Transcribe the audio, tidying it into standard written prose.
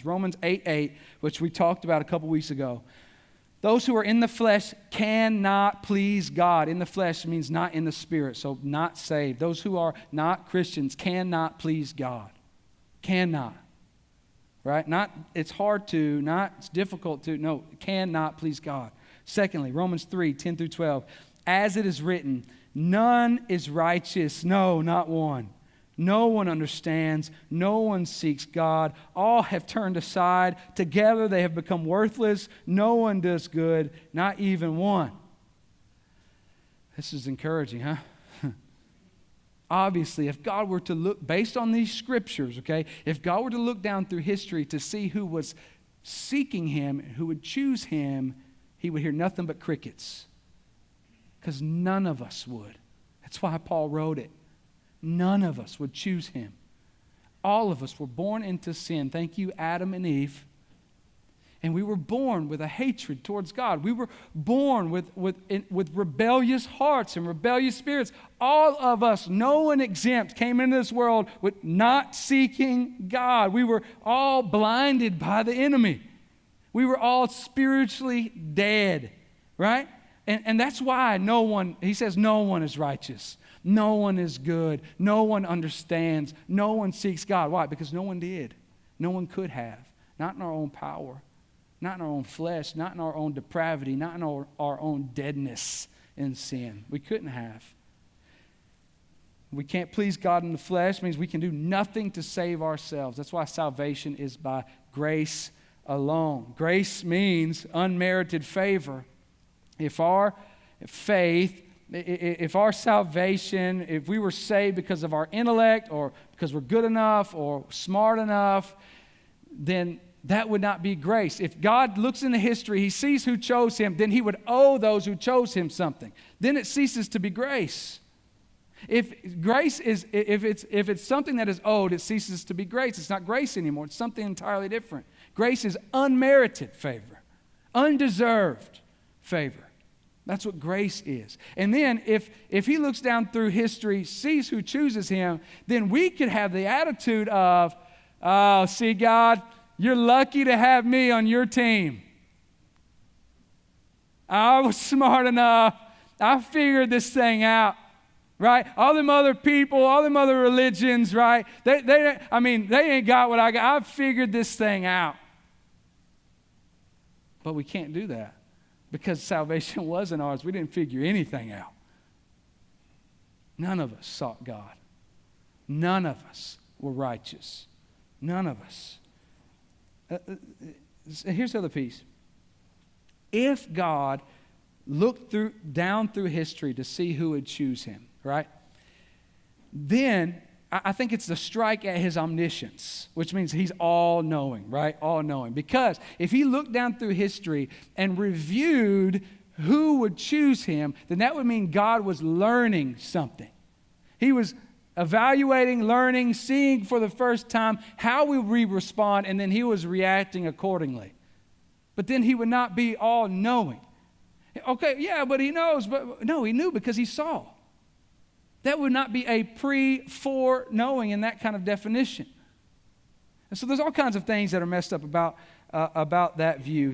Romans 8:8, which we talked about a couple weeks ago. Those who are in the flesh cannot please God. In the flesh means not in the spirit, so not saved. Those who are not Christians cannot please God. Cannot. Right? Not, it's hard to, not, it's difficult to, no, cannot please God. Secondly, Romans 3:10 through 12. As it is written, none is righteous, no, not one. No one understands. No one seeks God. All have turned aside. Together they have become worthless. No one does good, not even one. This is encouraging, huh? Obviously, if God were to look, based on these scriptures, okay, if God were to look down through history to see who was seeking him, who would choose him, he would hear nothing but crickets. Because none of us would. That's why Paul wrote it. None of us would choose him. All of us were born into sin. Thank you, Adam and Eve. And we were born with a hatred towards God. We were born with rebellious hearts and rebellious spirits. All of us, no one exempt, came into this world with not seeking God. We were all blinded by the enemy. We were all spiritually dead, right? And that's why he says no one is righteous. No one is good. No one understands. No one seeks God. Why? Because no one did. No one could have. Not in our own power. Not in our own flesh. Not in our own depravity. Not in our own deadness in sin. We couldn't have. We can't please God in the flesh. It means we can do nothing to save ourselves. That's why salvation is by grace alone. Grace means unmerited favor. If our faith, if our salvation, if we were saved because of our intellect or because we're good enough or smart enough, then that would not be grace. If God looks into history, he sees who chose him, then he would owe those who chose him something. Then it ceases to be grace. If it's something that is owed, it ceases to be grace. It's not grace anymore. It's something entirely different. Grace is unmerited favor, undeserved favor. That's what grace is. And then if he looks down through history, sees who chooses him, then we could have the attitude of, oh, see, God, you're lucky to have me on your team. I was smart enough. I figured this thing out, right? All them other people, all them other religions, right? They ain't got what I got. I figured this thing out. But we can't do that. Because salvation wasn't ours. We didn't figure anything out. None of us sought God. None of us were righteous. None of us. Here's the other piece. If God looked down through history to see who would choose him, right? Then I think it's the strike at his omniscience, which means he's all-knowing, right? All-knowing. Because if he looked down through history and reviewed who would choose him, then that would mean God was learning something. He was evaluating, learning, seeing for the first time how we respond, and then he was reacting accordingly. But then he would not be all-knowing. Okay, yeah, but he knows. But no, he knew because he saw. That would not be a pre-foreknowing in that kind of definition. And so there's all kinds of things that are messed up about that view.